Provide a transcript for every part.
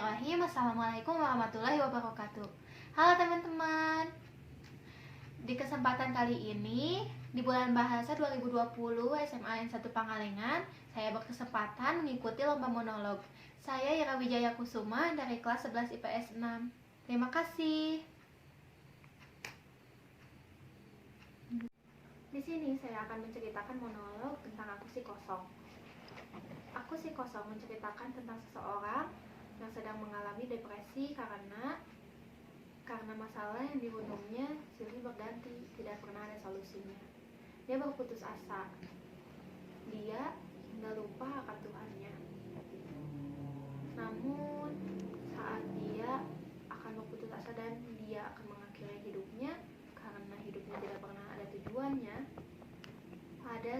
Bismillahirrahmanirrahim. Assalamualaikum warahmatullahi wabarakatuh. Halo teman-teman. Di kesempatan kali ini, di bulan bahasa 2020 SMA N1 Pangalengan, saya berkesempatan mengikuti lomba monolog. Saya Ira Wijaya Kusuma dari kelas 11 IPS 6. Terima kasih. Di sini saya akan menceritakan monolog tentang Aku Si Kosong. Aku Si Kosong menceritakan tentang seseorang yang sedang mengalami depresi karena masalah yang dirundungnya silih berganti, tidak pernah ada solusinya. Dia berputus asa. Dia hingga lupa akan Tuhannya. Namun saat dia akan berputus asa dan dia akan mengakhiri hidupnya karena hidupnya tidak pernah ada tujuannya, ada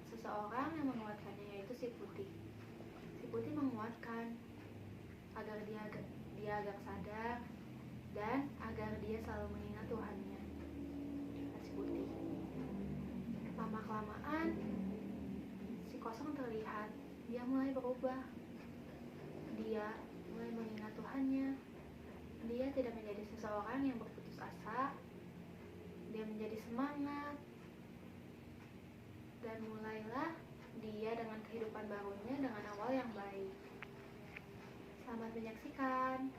seseorang yang menguatkannya, yaitu si Putih. Si Putih menguatkan agar dia agar sadar dan agar dia selalu mengingat Tuhannya. Si Putih. Lama-kelamaan si Kosong terlihat dia mulai berubah. Dia mulai mengingat Tuhannya. Dia tidak menjadi seseorang yang berputus asa. Dia menjadi semangat. Dan mulailah dia dengan kehidupan barunya dengan awal yang baik. Selamat menyaksikan.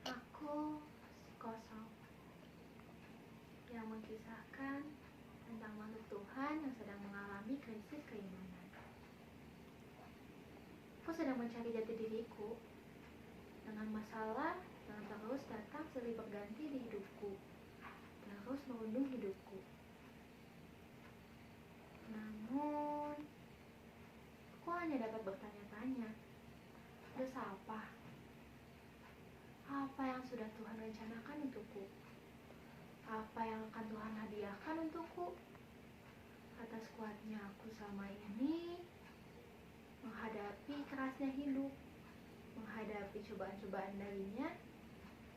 Aku Si Kosong, yang mengisahkan tentang makhluk Tuhan yang sedang mengalami krisis keimanan. Aku sedang mencari jati diriku dengan masalah yang terus datang silih berganti di hidupku, terus merundung hidupku. Namun aku hanya dapat bertanya-tanya, dosa apa? Apa yang sudah Tuhan rencanakan untukku? Apa yang akan Tuhan hadiahkan untukku? Atas kuatnya aku selama ini menghadapi kerasnya hidup, menghadapi cobaan-cobaan darinya,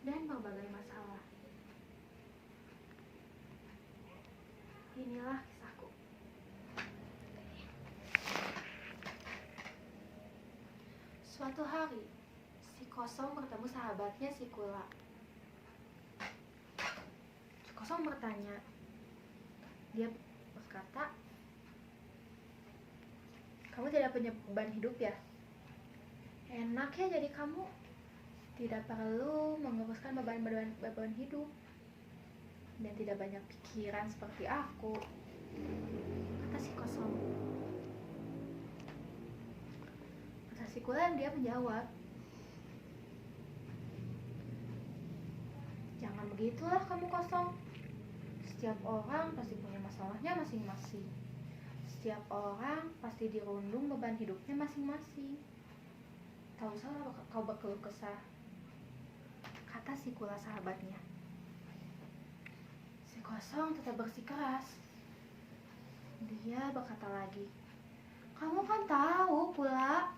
dan berbagai masalah. Inilah kisahku. Suatu hari, si Kosong bertemu sahabatnya si Kula. Si Kosong bertanya. Dia berkata, "Kamu tidak punya beban hidup ya? Enak ya jadi kamu. Tidak perlu menguruskan beban hidup. Dan tidak banyak pikiran seperti aku," kata si Kosong. Kata si Kula, dia menjawab, "Jangan begitulah kamu, Kosong. Setiap orang pasti punya masalahnya masing-masing. Setiap orang pasti dirundung beban hidupnya masing-masing. Tak usah kau berkeluh kesah," kata si Kula sahabatnya. Si Kosong tetap bersikeras. Dia berkata lagi, "Kamu kan tahu, Kula,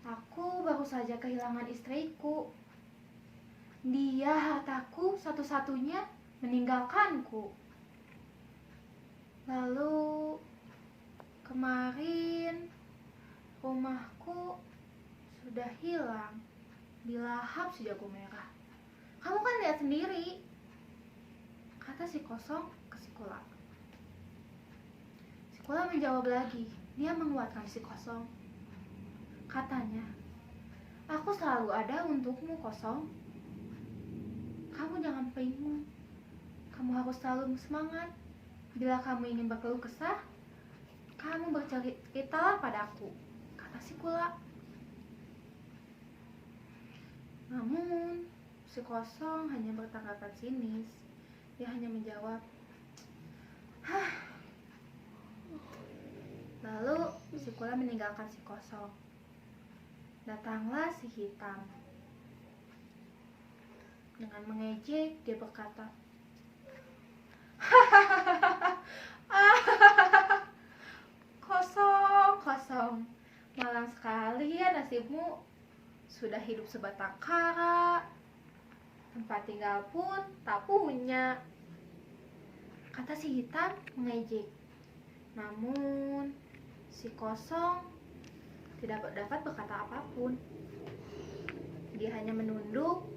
aku baru saja kehilangan istriku. Dia hartaku satu-satunya meninggalkanku. Lalu kemarin rumahku sudah hilang, dilahap si jago merah. Kamu kan lihat sendiri," kata si Kosong ke si Kula. Si Kula menjawab lagi. Dia menguatkan si Kosong. Katanya, "Aku selalu ada untukmu, Kosong. Kamu jangan bingung. Kamu harus selalu semangat. Bila kamu ingin berkeluh kesah, kamu berceritalah padaku," kata si Kula. Namun si Kosong hanya bertanggapan sinis. Dia hanya menjawab, "Hah." Lalu si Kula meninggalkan si Kosong. Datanglah si Hitam. Dengan mengejek, dia berkata, Kosong, malang sekali ya nasibmu. Sudah hidup sebatang kara, tempat tinggal pun tak punya, kata si Hitam mengejek. Namun si Kosong tidak dapat berkata apapun. Dia hanya menunduk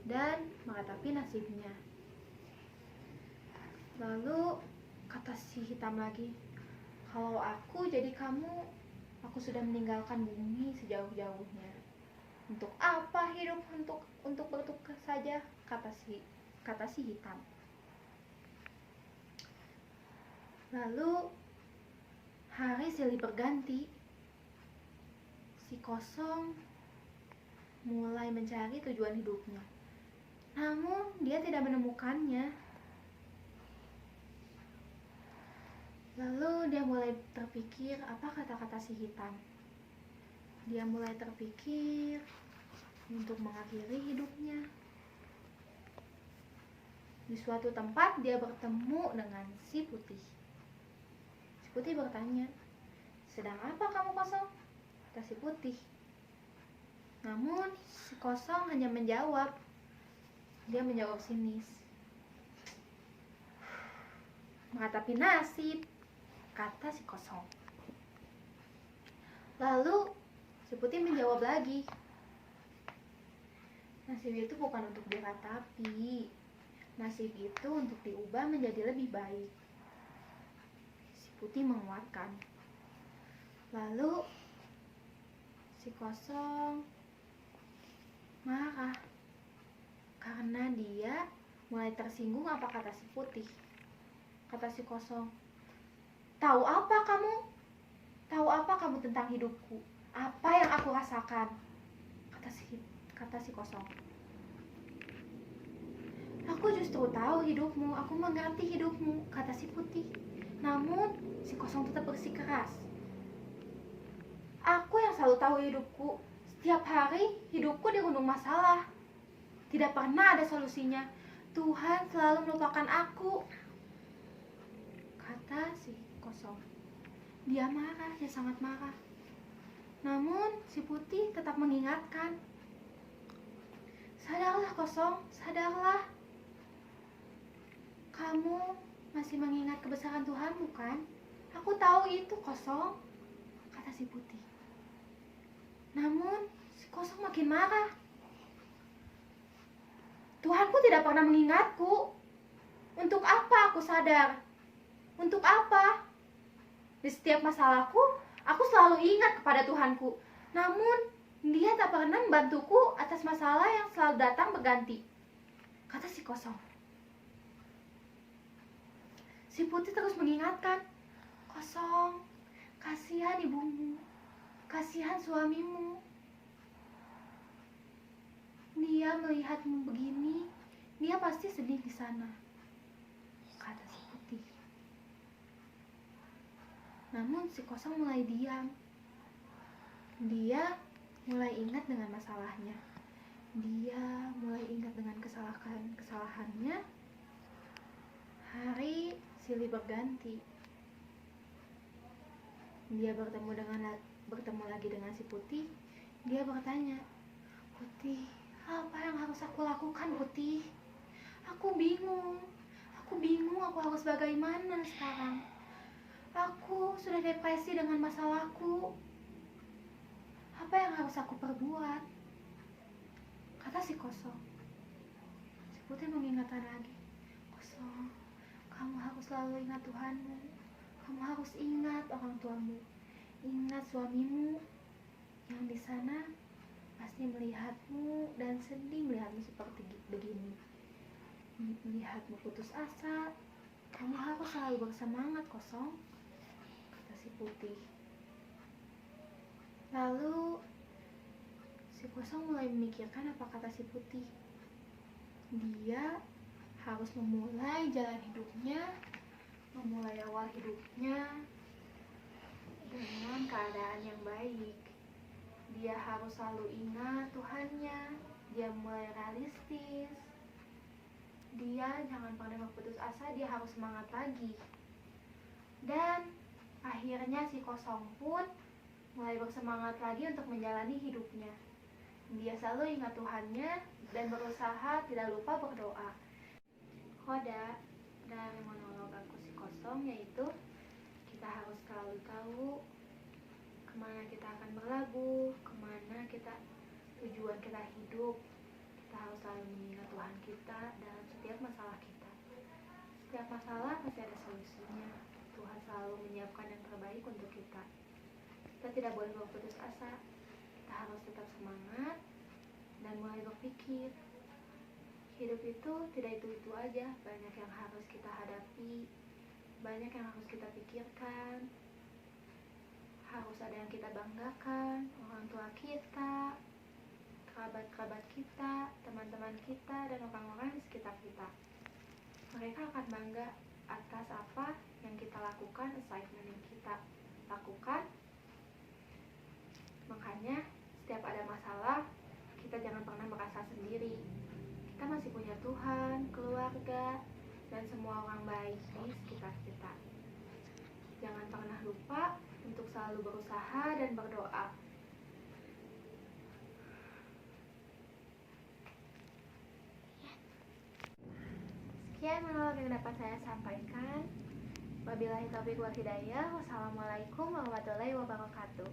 dan meratapi nasibnya. Lalu kata si Hitam lagi, kalau aku jadi kamu, aku sudah meninggalkan bumi sejauh-jauhnya. Untuk apa hidup untuk bertukar saja, kata si Hitam. Lalu hari silih berganti. Si Kosong mulai mencari tujuan hidupnya. Namun dia tidak menemukannya. Lalu dia mulai terpikir apa kata-kata si Hitam. Dia mulai terpikir untuk mengakhiri hidupnya. Di suatu tempat dia bertemu dengan si Putih. Si Putih bertanya, sedang apa kamu Kosong? Kata si Putih. Namun si Kosong hanya menjawab. Dia menjawab sinis, meratapi nasib, kata si Kosong. Lalu si Putih menjawab lagi, nasib itu bukan untuk diratapi, nasib itu untuk diubah menjadi lebih baik. Si Putih menguatkan. Lalu si Kosong marah karena dia mulai tersinggung apa kata si Putih. Kata si Kosong, tahu apa kamu? Tahu apa kamu tentang hidupku? Apa yang aku rasakan? Kata si Kosong. Aku justru tahu hidupmu, aku mengerti hidupmu, kata si Putih. Namun si Kosong tetap bersikeras. Aku yang selalu tahu hidupku. Setiap hari hidupku dirundung masalah. Tidak pernah ada solusinya. Tuhan selalu melupakan aku, kata si Kosong. Dia marah, dia sangat marah. Namun si Putih tetap mengingatkan. Sadarlah Kosong, sadarlah. Kamu masih mengingat kebesaran Tuhan bukan? Aku tahu itu Kosong, kata si Putih. Namun si Kosong makin marah. Tuhanku tidak pernah mengingatku. Untuk apa aku sadar? Untuk apa? Di setiap masalahku, aku selalu ingat kepada Tuhanku. Namun, dia tak pernah membantuku atas masalah yang selalu datang berganti, kata si Kosong. Si Putih terus mengingatkan, Kosong, kasihan ibumu, kasihan suamimu. Dia melihatmu begini, dia pasti sedih di sana, kata si Putih. Namun si Kosong mulai diam. Dia mulai ingat dengan masalahnya. Dia mulai ingat dengan kesalahannya. Hari silih berganti. Dia bertemu lagi dengan si Putih. Dia bertanya, Putih, apa yang harus aku lakukan, Putih? Aku bingung aku harus bagaimana sekarang. Aku sudah depresi dengan masalahku. Apa yang harus aku perbuat? Kata si Kosong. Si Putih mengingatkan lagi, Kosong, kamu harus selalu ingat Tuhanmu. Kamu harus ingat orang tuamu. Ingat suamimu yang di sana pasti melihatmu dan sedih melihatmu seperti begini. Melihatmu putus asa. Kamu harus selalu bersemangat Kosong, kata si Putih. Lalu si Kosong mulai memikirkan apa kata si Putih. Dia harus memulai jalan hidupnya, memulai awal hidupnya dengan keadaan yang baik. Dia harus selalu ingat Tuhannya. Dia mulai realistis. Dia jangan pernah berputus asa, dia harus semangat lagi. Dan akhirnya si kosong pun mulai bersemangat lagi untuk menjalani hidupnya. Dia selalu ingat Tuhannya dan berusaha tidak lupa berdoa. Khoda dari monolog aku si kosong yaitu kita harus selalu tahu kemana kita akan berlabuh, kemana tujuan kita hidup. Kita harus selalu mengingat Tuhan kita dalam setiap masalah kita. Setiap masalah pasti ada solusinya. Tuhan selalu menyiapkan yang terbaik untuk kita. Kita tidak boleh berputus asa. Kita harus tetap semangat dan mulai berpikir. Hidup itu tidak itu-itu aja. Banyak yang harus kita hadapi. Banyak yang harus kita pikirkan. Harus ada yang kita banggakan. Orang tua kita, kerabat-kerabat kita, teman-teman kita, dan orang-orang di sekitar kita. Mereka akan bangga atas apa yang kita lakukan, assignment yang kita lakukan. Makanya setiap ada masalah, kita jangan pernah merasa sendiri. Kita masih punya Tuhan, keluarga, dan semua orang baik di sekitar kita. Jangan pernah lupa untuk selalu berusaha dan berdoa. Sekian monolog yang dapat saya sampaikan. Wabillahi taufiq wal hidayah. Wassalamualaikum warahmatullahi wabarakatuh.